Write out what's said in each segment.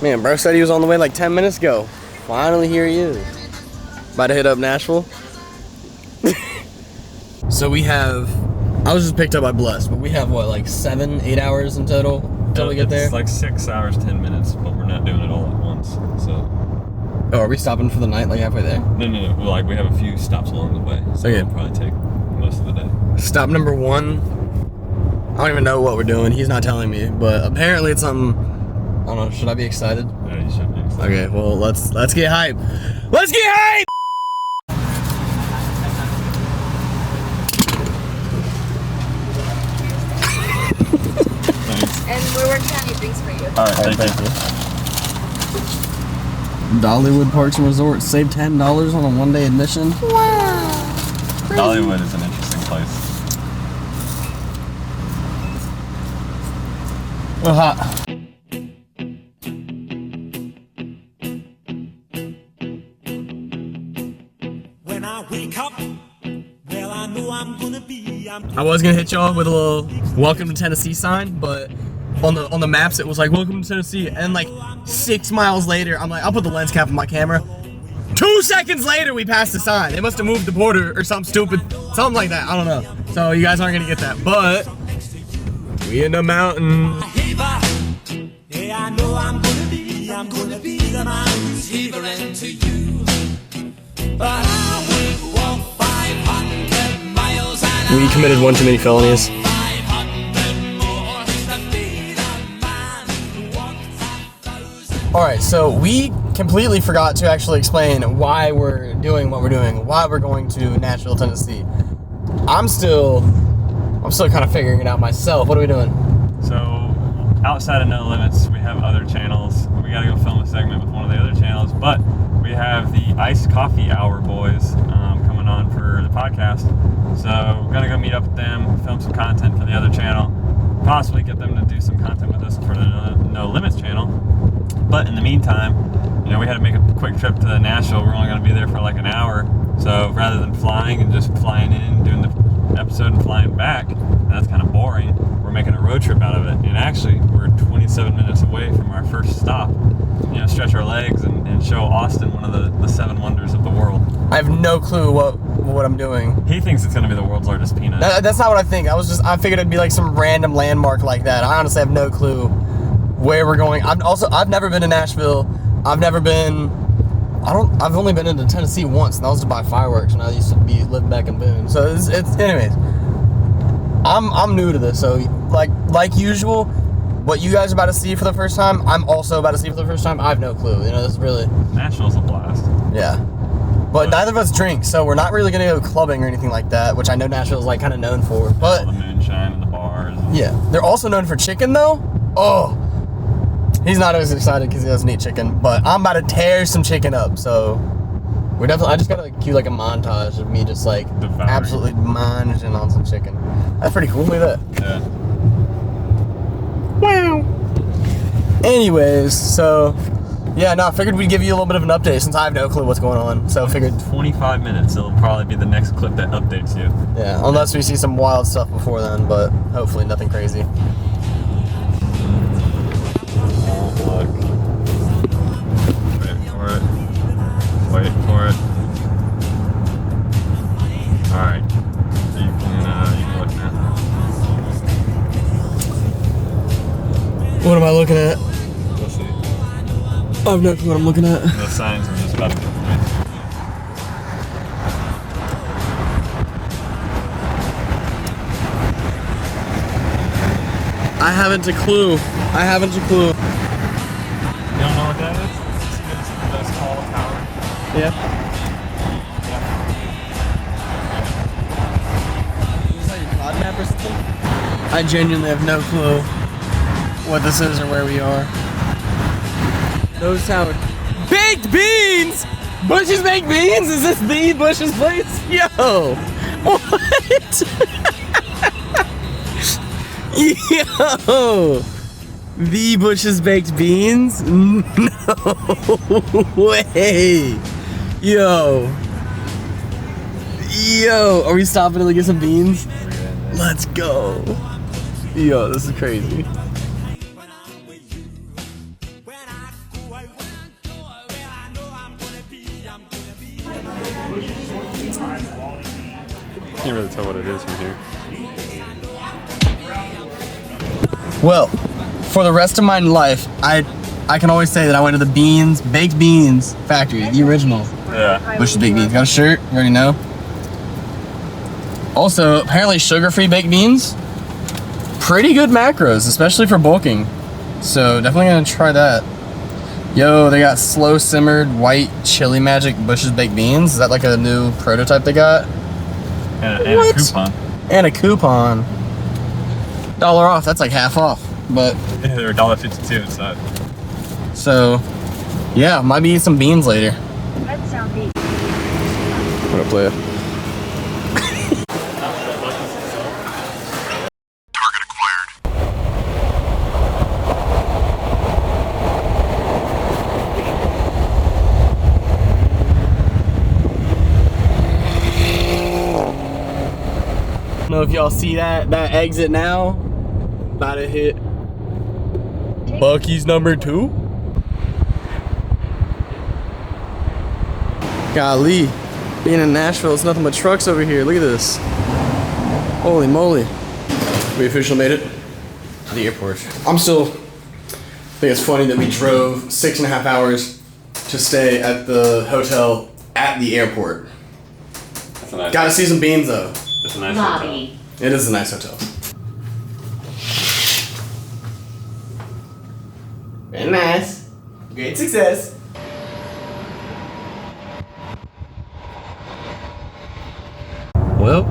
Man, bro said he was on the way like 10 minutes ago. Finally, here he is. About to hit up Nashville. So we have, I was just picked up by Bless, but we have what, like 7-8 hours in total until we get there? It's like 6 hours, 10 minutes, but we're not doing it all at once, so. Oh, are we stopping for the night, like halfway there? No. Well, like, we have a few stops along the way, so okay. It'll probably take most of the day. Stop number 1. I don't even know what we're doing. He's not telling me, but apparently it's something. I don't know. Should I be excited? Yeah, you should be excited. Okay, well let's get hype. Let's get hype. And we're working on new things for you. All right, thank you. Dollywood Parks and Resorts. Save $10 on a one-day admission. Wow. Crazy. Dollywood is an interesting place. Well, hot. When I wake up, well, I know I'm gonna be. I was gonna hit y'all with a little "Welcome to Tennessee" sign, but on the maps it was like "Welcome to Tennessee," and like 6 miles later, I'm like, I'll put the lens cap on my camera. 2 seconds later, we passed the sign. They must have moved the border or something stupid, something like that. I don't know. So you guys aren't gonna get that, but we in the mountains. Yeah, I know I'm gonna be the man who's heaving to you. But I will walk 500 miles and We committed one too many felonies. 500 more to be the man who walks 1,000. Alright, so we completely forgot to actually explain why we're doing what we're doing, why we're going to Nashville, Tennessee. I'm still kind of figuring it out myself. What are we doing? So, outside of No Limits, we have other channels. We gotta go film a segment with one of the other channels, but we have the Iced Coffee Hour boys coming on for the podcast. So, we're gonna go meet up with them, film some content for the other channel, possibly get them to do some content with us for the No Limits channel. But in the meantime, you know, we had to make a quick trip to Nashville. We're only gonna be there for like an hour. So, rather than flying and just flying in, doing the episode and flying back, that's kind of boring. We're making a road trip out of it, and actually we're 27 minutes away from our first stop. You know, stretch our legs and show Austin one of the 7 wonders of the world. I have no clue what I'm doing. He thinks it's going to be the world's largest peanut. That's not what I think. I figured it'd be like some random landmark like that. I honestly have no clue where we're going. I've never been to Nashville. I've only been into Tennessee once, and that was to buy fireworks, and I used to live back in Boone. So it's anyways. I'm new to this, so like usual, what you guys are about to see for the first time, I'm also about to see for the first time. I have no clue. You know, this is really Nashville's a blast. Yeah. But neither of us drink, so we're not really gonna go clubbing or anything like that, which I know Nashville's like kind of known for. But all the moonshine and the bars. Yeah, they're also known for chicken though. Oh, he's not as excited because he doesn't eat chicken, but I'm about to tear some chicken up. So we're definitely. I just gotta cue like a montage of me just like devouring. Absolutely munching on some chicken. That's pretty cool. Look at that. Yeah. Wow. Anyways, so yeah, no, I figured we'd give you a little bit of an update since I have no clue what's going on. So I figured 25 minutes. It'll probably be the next clip that updates you. Yeah, unless we see some wild stuff before then, but hopefully nothing crazy. Oh, look. Wait for it. Wait for it. Alright. You can look now. What am I looking at? Let's see. I have no clue what I'm looking at. The signs are just about to go away. I haven't a clue. You don't know what that is? It's the best tall tower. Yeah. Is that your cloud map or something? I genuinely have no clue what this is or where we are. Those tower. Baked beans! Bush's Baked Beans? Is this the Bush's place? Yo! What? Yo! The Bush's Baked Beans? No way! Yo! Are we stopping to get some beans? Let's go! Yo, this is crazy. can't really tell what it is from here. Well, for the rest of my life, I can always say that I went to the baked beans factory, the original. Yeah. Bush's baked beans. Got a shirt, you already know. Also, apparently sugar-free baked beans, pretty good macros, especially for bulking. So definitely gonna try that. Yo, they got slow simmered white chili magic Bush's baked beans. Is that like a new prototype they got? And a coupon. And a coupon. $1 off, that's like half off. But Yeah, they're $1.52 inside. so yeah, might be eating some beans later. Red Southeast. I'm gonna play it. I don't know if y'all see that exit now. About to hit Bucky's number 2. Golly, being in Nashville, it's nothing but trucks over here. Look at this. Holy moly. We officially made it to the airport. I think it's funny that we drove 6.5 hours to stay at the hotel at the airport. That's a nice. Gotta see some beans though. It's a nice Lobby. It is a nice hotel. Very nice. Great success. Well,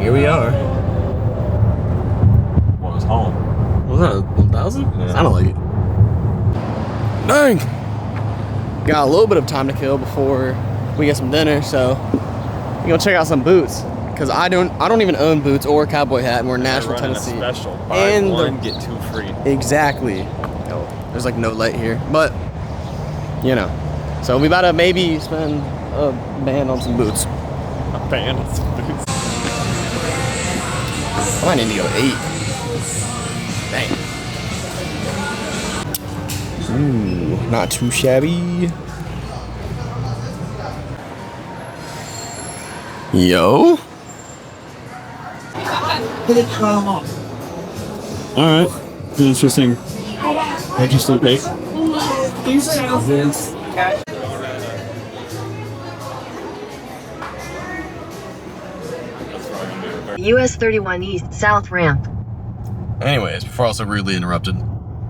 here we are. What was home? Was that a 1,000? Yeah. Sounded like it. Dang. Got a little bit of time to kill before we get some dinner, so we're gonna check out some boots. Cause I don't even own boots or a cowboy hat, and we're in Nashville, They're running Tennessee. A special. Buy And one, get 2 free. Exactly. Oh, there's like no light here, but you know. So we about to maybe spend a band on some boots. A band of some boots. I might need to go 8. Dang. Ooh, not too shabby. Yo. Alright. Interesting pick. US 31 East South Ramp. Anyways, before I was so rudely interrupted.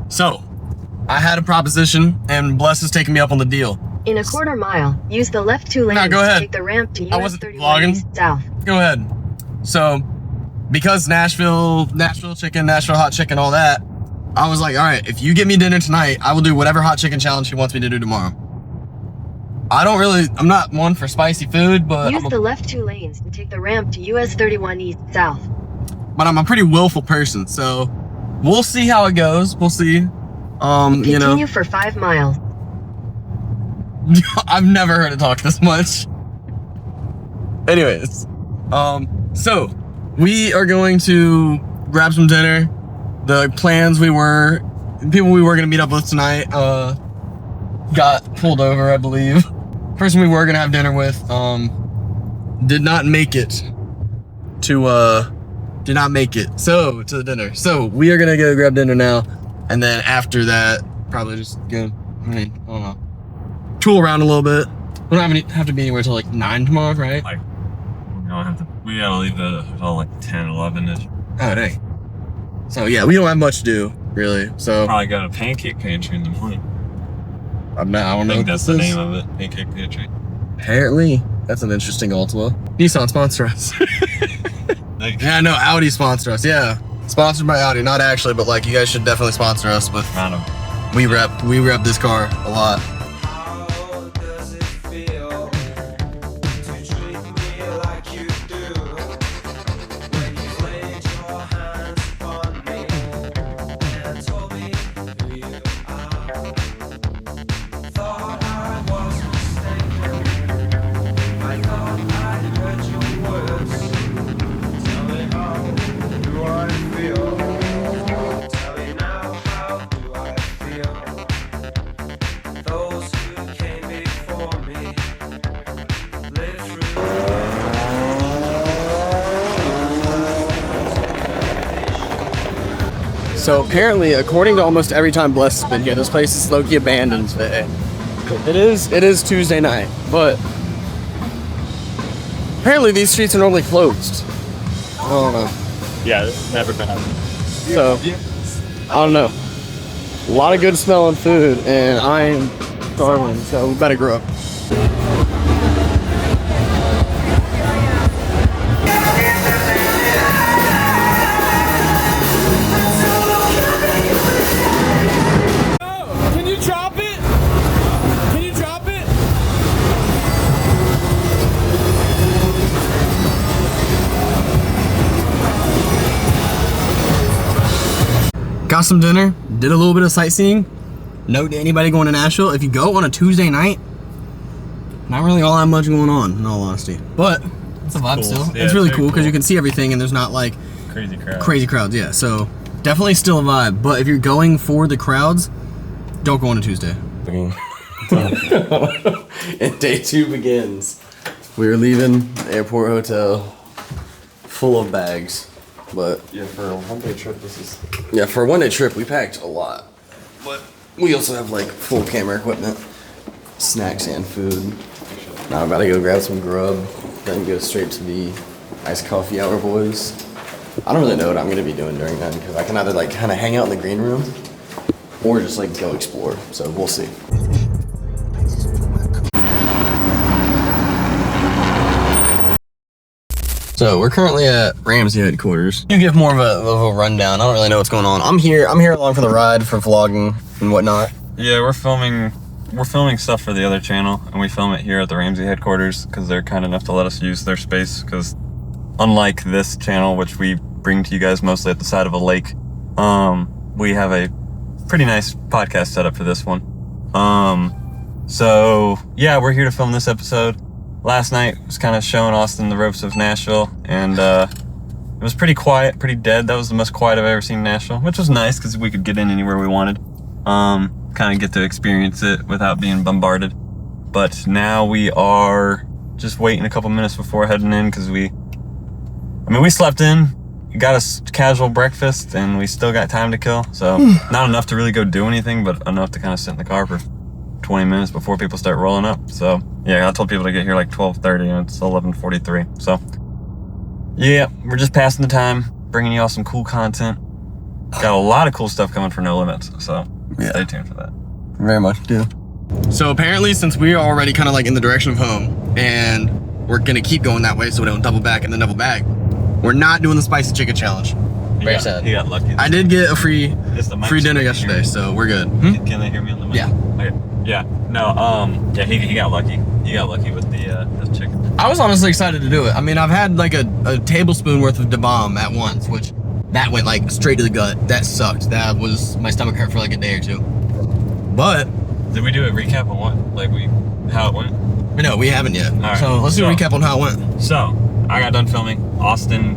So, I had a proposition, and Bless is taking me up on the deal. In a quarter mile, use the left 2 lanes go ahead. to take the ramp to I US wasn't 31 vlogging. East South. Go ahead. So, because Nashville chicken, Nashville hot chicken, all that, I was like, all right, if you get me dinner tonight, I will do whatever hot chicken challenge she wants me to do tomorrow. I'm not one for spicy food, but Use the left 2 lanes to take the ramp to US 31 East South. I'm a pretty willful person, so we'll see how it goes. We'll see. Continue for 5 miles. I've never heard it talk this much. Anyways, so we are going to grab some dinner. The people we were gonna meet up with tonight, got pulled over, I believe. Person we were gonna have dinner with, did not make it to the dinner. So we are gonna go grab dinner now, and then after that, probably just go, I don't know, tool around a little bit. We don't have to be anywhere till like 9 tomorrow, right? Like, we gotta leave the hotel like 10, 11-ish. Oh, dang. So yeah, we don't have much to do, really. So Probably got a pancake pantry in the morning. I don't know I what think that's the this name is. of it. Pancake pantry. Apparently, that's an interesting Ultima. Nissan sponsor us. Yeah, no, Audi sponsor us. Yeah, sponsored by Audi. Not actually, but like you guys should definitely sponsor us with. Round of We rep this car a lot. How does it feel to treat me like you do? When you laid your hands upon me and told me who you are. Thought I was mistaken. I thought I'd heard your words. Tell me how do I feel? Tell me now, how do I feel? Those So apparently, according to almost every time Bless has been here, this place is low-key abandoned today. It is Tuesday night, but apparently these streets are normally closed. I don't know. Yeah, this has never been happening. So, I don't know. A lot of good smelling food, and I am starving, so we better grow up. Can you drop it? Can you drop it? Got some dinner, did a little bit of sightseeing. Note to anybody going to Nashville, if you go on a Tuesday night, not really all that much going on, in all honesty. But it's a vibe Cool. still. Yeah, it's really very cool because cool. you can see everything and there's not like Crazy crowd. yeah. So definitely still a vibe. But if you're going for the crowds, don't go on a Tuesday. And day 2 begins. We're leaving the airport hotel full of bags. But Yeah, for a one-day trip, this is... yeah, for a one-day trip, we packed a lot. But we also have like full camera equipment, snacks and food. Now I'm about to go grab some grub, then go straight to the iced coffee hour boys. I don't really know what I'm gonna be doing during that because I can either like kind of hang out in the green room or just like go explore. So we'll see. So we're currently at Ramsey headquarters. You give more of a rundown. I don't really know what's going on. I'm here along for the ride for vlogging and whatnot. Yeah, we're filming stuff for the other channel, and we film it here at the Ramsey headquarters because they're kind enough to let us use their space. Because unlike this channel, which we bring to you guys mostly at the side of a lake, we have a pretty nice podcast setup for this one. So yeah, we're here to film this episode. Last night was kind of showing Austin the ropes of Nashville, and it was pretty quiet, pretty dead. That was the most quiet I've ever seen in Nashville, which was nice because we could get in anywhere we wanted. Kind of get to experience it without being bombarded. But now we are just waiting a couple minutes before heading in because we slept in, got us casual breakfast, and we still got time to kill. So not enough to really go do anything, but enough to kind of sit in the car for 20 minutes before people start rolling up. So yeah, I told people to get here like 12:30 and it's 11:43. So yeah, we're just passing the time, bringing you all some cool content. Got a lot of cool stuff coming for No Limits, so Yeah. stay tuned for that. Very much do. So apparently, since we are already kind of like in the direction of home, and we're gonna keep going that way so we don't double back and then double back, we're not doing the spicy chicken challenge. Very sad. He got lucky. I did get a free Is the mic dinner still yesterday, here? so we're good. Can they hear me on the mic? Yeah. Okay. Yeah. No. Yeah. He got lucky. He got lucky with the chicken. I was honestly excited to do it. I mean, I've had like a tablespoon worth of Da Bomb at once, which that went like straight to the gut. That sucked. That was, my stomach hurt for like a day or two. But Did we do a recap on how it went? no, we haven't yet. right, So let's do a recap on how it went. So I got done filming. Austin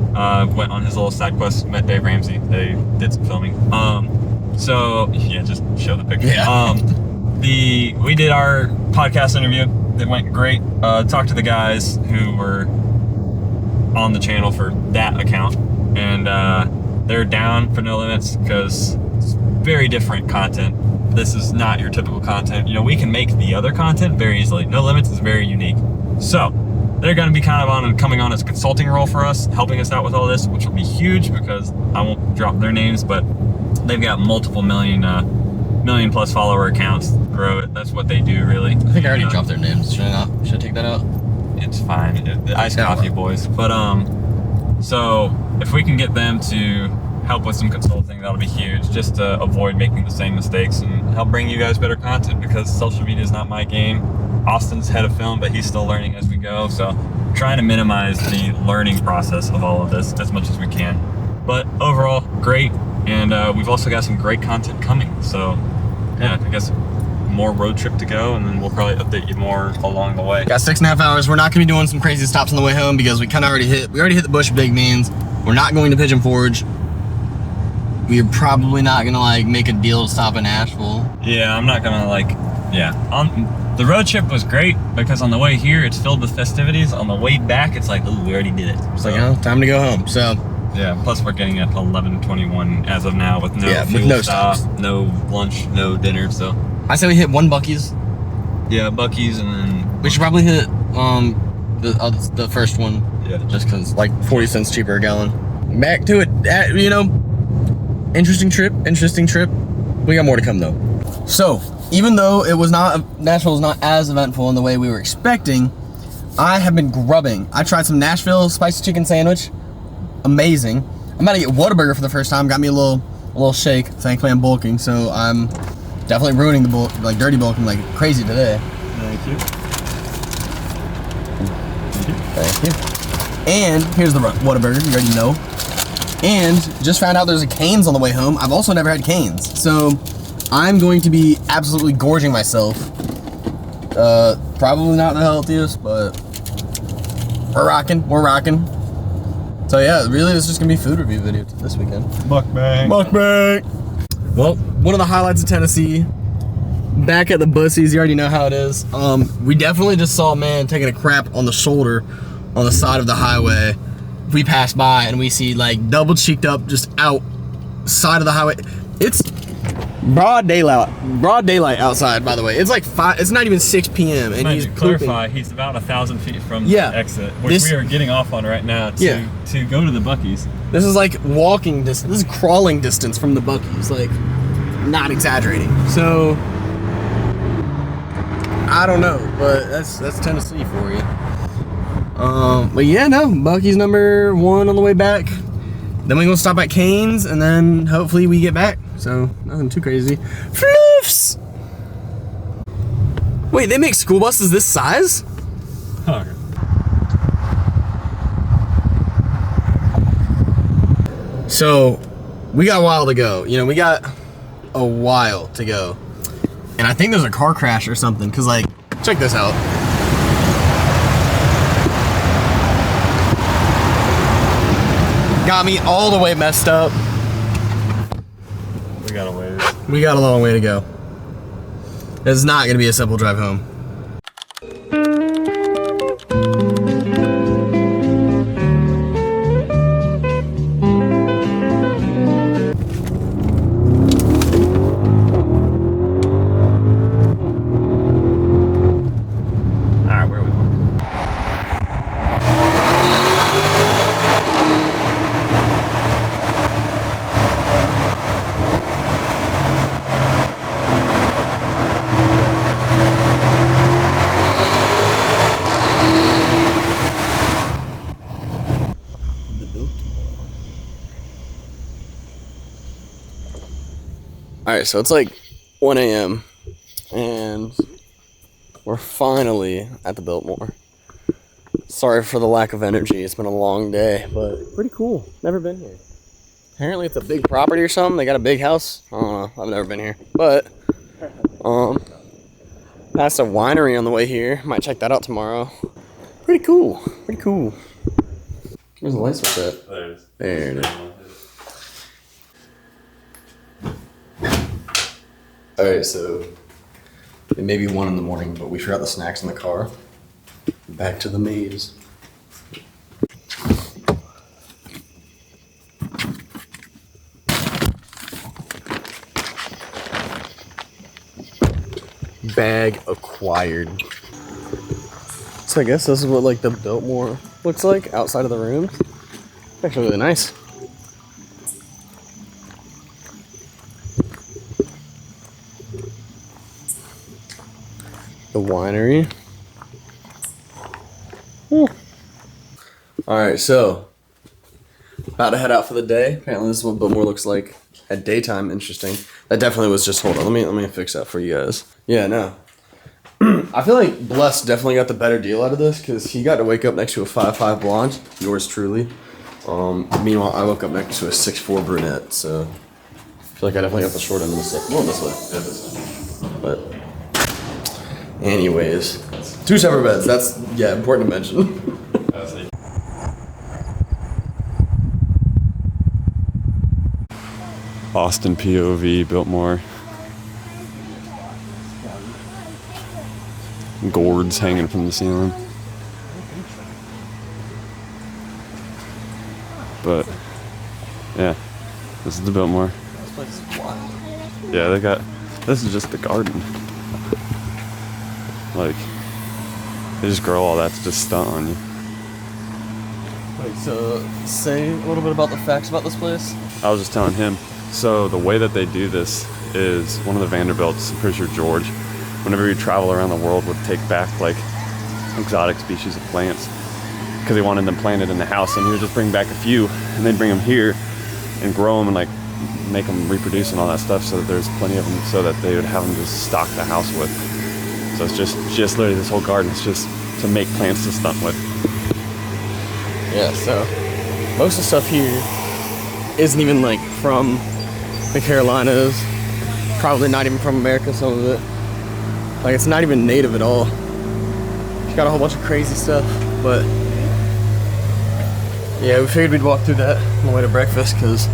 went on his little side quest, met Dave Ramsey. They did some filming. So yeah, just show the picture. Yeah. We did our podcast interview. It went great. Talked to the guys who were on the channel for that account, and they're down for No Limits because it's very different content. This is not your typical content. You know, we can make the other content very easily. No Limits is very unique. So they're going to be kind of coming on as a consulting role for us, helping us out with all this, which will be huge because I won't drop their names, but they've got multiple million plus follower accounts. Grow it. That's what they do, really. I think I already dropped their names. Should I not? Should I take that out? It's fine. The iced coffee boys. But so if we can get them to help with some consulting, that'll be huge, just to avoid making the same mistakes and help bring you guys better content, because social media is not my game. Austin's head of film, but he's still learning as we go, so trying to minimize the learning process of all of this as much as we can. But overall, great, and we've also got some great content coming, so yeah, I guess more road trip to go, and then we'll probably update you more along the way. Got 6.5 hours. We're not gonna be doing some crazy stops on the way home because we already hit the Bush of Big Beans. We're not going to Pigeon Forge. We're probably not gonna like make a deal to stop in Nashville. Yeah, I'm not gonna the road trip was great because on the way here it's filled with festivities. On the way back it's like, ooh, we already did it. It's like, oh, time to go home. So Yeah, plus we're getting at 11:21 as of now with no Yeah, with fuel no stop, stops. no lunch, no dinner. So I say we hit one Buc-ee's. yeah, Buc-ee's, and then We should probably hit the first one. Yeah. Just because like 40 cents cheaper a gallon. Back to it. You know, interesting trip. We got more to come though. So even though Nashville was not as eventful in the way we were expecting, I have been grubbing. I tried some Nashville spicy chicken sandwich. Amazing. I'm about to get Whataburger for the first time. Got me a little shake. Thankfully I'm bulking, so I'm definitely ruining the bulk, like dirty bulking like crazy today. thank you. Thank you. And here's the Whataburger, you already know. And just found out there's a Cane's on the way home. I've also never had Cane's. So I'm going to be absolutely gorging myself. Probably not the healthiest, but we're rocking. So yeah, really it's just gonna be food review video this weekend. Mukbang. Well, one of the highlights of Tennessee, back at the Bussies, you already know how it is. We definitely just saw a man taking a crap on the shoulder on the side of the highway. We pass by and we see like double cheeked up just outside of the highway. It's broad daylight outside, by the way. It's like 5, it's not even 6 p.m. and he's to clarify, he's about 1,000 feet from Yeah. the exit, which we are getting off on right now to go to the Buc-ee's. This is like walking distance. This is crawling distance from the Buc-ee's, like not exaggerating. So I don't know, but that's Tennessee for you. But yeah, no, Buc-ee's number 1 on the way back. Then we're gonna stop at Cane's, and then hopefully we get back. So nothing too crazy. Floofs! Wait, they make school buses this size? Okay. So we got a while to go. You know, we got a while to go. And I think there's a car crash or something, cause like, check this out. Got me all the way messed up. We got a ways. We got a long way to go. It's not gonna be a simple drive home. Alright, where are we going? Alright, so it's like 1 a.m. and we're finally at the Biltmore. Sorry for the lack of energy. It's been a long day, but pretty cool. Never been here. Apparently it's a big property or something. They got a big house. I don't know. I've never been here. But passed a winery on the way here. Might check that out tomorrow. Pretty cool. Where's the light switch at? There it is. There it is. Alright, so it may be 1 in the morning, but we forgot the snacks in the car. Back to the maze. Bag acquired. So I guess this is what like the Biltmore looks like outside of the room. It's actually really nice. The winery. Alright, so about to head out for the day. Apparently this is what Biltmore looks like at daytime. Interesting. That definitely was just, hold on, let me fix that for you guys. Yeah, no. I feel like Bless definitely got the better deal out of this because he got to wake up next to a 5'5" blonde, yours truly. Meanwhile, I woke up next to a 6'4" brunette, so I feel like I definitely got the short end of the stick. Going this way. Yeah, this one. But anyways, 2 separate beds. That's, yeah, important to mention. Austin POV, Biltmore. Gourds hanging from the ceiling. But Yeah, this is the Biltmore. This place is wild. Yeah, this is just the garden. Like, they just grow all that to just stunt on you. Wait, so say a little bit about the facts about this place. I was just telling him, so the way that they do this is one of the Vanderbilts, I'm pretty sure George, whenever you travel around the world, would take back like exotic species of plants because he wanted them planted in the house, and he would just bring back a few and then bring them here and grow them and like make them reproduce and all that stuff, so that there's plenty of them, so that they would have them just stock the house with. So it's just literally this whole garden is just to make plants to stunt with. Yeah, so most of the stuff here isn't even like from the Carolinas, probably not even from America, some of it. Like, it's not even native at all. It's got a whole bunch of crazy stuff, but yeah, we figured we'd walk through that on the way to breakfast because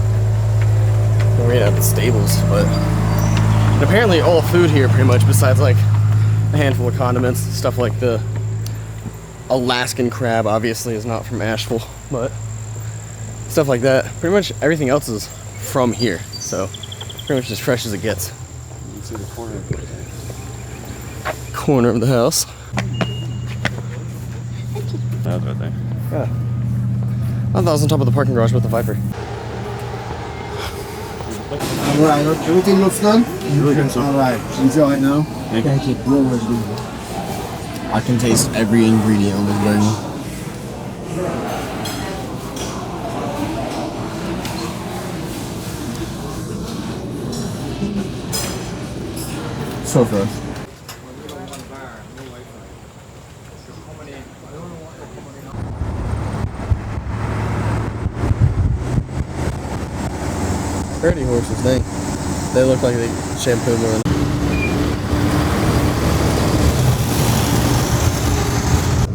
we're at the stables. But and apparently all food here pretty much, besides like a handful of condiments, stuff like the Alaskan crab obviously is not from Nashville, but stuff like that, pretty much everything else is from here, so pretty much as fresh as it gets. You can see the Corner of the house. That was right there. Yeah. I thought I was on top of the parking garage with the Viper. Alright, everything looks done? Really good stuff. Alright, enjoy it now. Thank you. I can taste every ingredient on this burger. So fresh. Pretty horses, they look like they shampoo more than.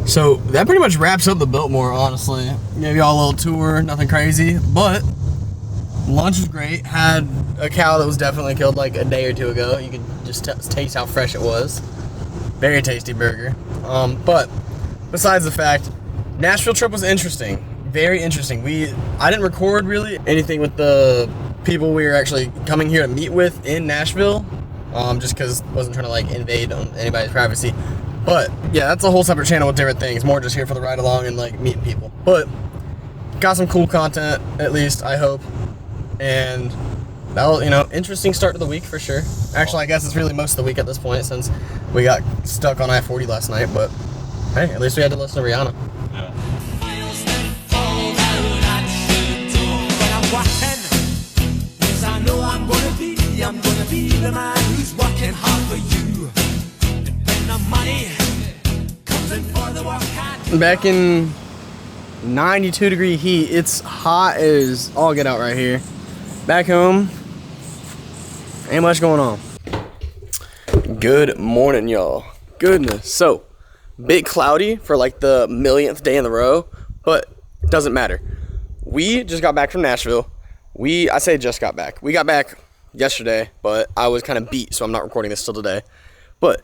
So that pretty much wraps up the Biltmore, honestly. Gave y'all a little tour, nothing crazy, but lunch was great. Had a cow that was definitely killed like a day or two ago. You could just taste how fresh it was. Very tasty burger. But besides the fact, Nashville trip was interesting. Very interesting. I didn't record really anything with the people we were actually coming here to meet with in Nashville, just because I wasn't trying to like invade on anybody's privacy. But yeah, that's a whole separate channel with different things. More just here for the ride along and like meeting people. But got some cool content, at least I hope. And that'll, interesting start to the week for sure. Actually, I guess it's really most of the week at this point since we got stuck on I-40 last night. But hey, at least we had to listen to Rihanna. Yeah. I'm gonna be the man who's working hard for you. And the money comes in for the work hard. Back in 92-degree heat, it's hot as all get out right here. Back home, ain't much going on. Good morning, y'all. Goodness. So, bit cloudy for like the millionth day in a row, but doesn't matter. We just got back from Nashville. I say just got back. We got back yesterday, but I was kind of beat, so I'm not recording this till today. But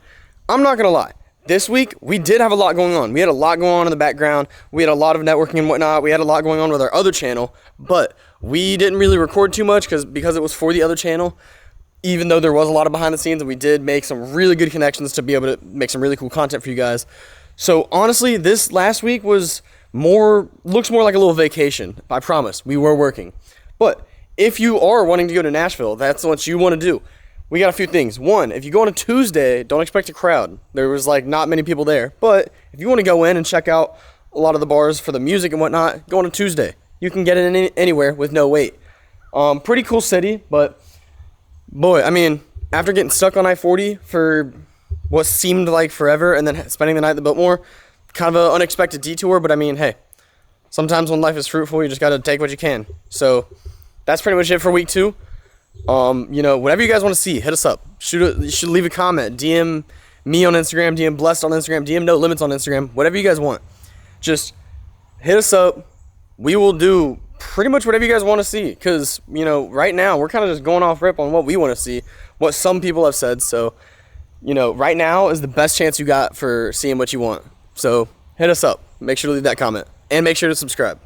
I'm not gonna lie, this week we did have a lot going on. We had a lot going on in the background. We had a lot of networking and whatnot. We had a lot going on with our other channel, but we didn't really record too much because it was for the other channel, even though there was a lot of behind the scenes, and we did make some really good connections to be able to make some really cool content for you guys. So honestly, this last week looks more like a little vacation. I promise, we were working. But if you are wanting to go to Nashville, that's what you want to do. We got a few things. One, if you go on a Tuesday, don't expect a crowd. There was like not many people there. But if you want to go in and check out a lot of the bars for the music and whatnot, go on a Tuesday. You can get in anywhere with no wait. Pretty cool city, but boy, I mean, after getting stuck on I-40 for what seemed like forever and then spending the night at the Biltmore, kind of an unexpected detour, but I mean, hey, sometimes when life is fruitful, you just got to take what you can. So that's pretty much it for week 2. Whatever you guys want to see, hit us up. You should leave a comment. DM me on Instagram, DM Blessed on Instagram, DM No Limits on Instagram, whatever you guys want. Just hit us up. We will do pretty much whatever you guys want to see, because, right now we're kind of just going off rip on what we want to see, what some people have said. So, right now is the best chance you got for seeing what you want. So hit us up. Make sure to leave that comment and make sure to subscribe.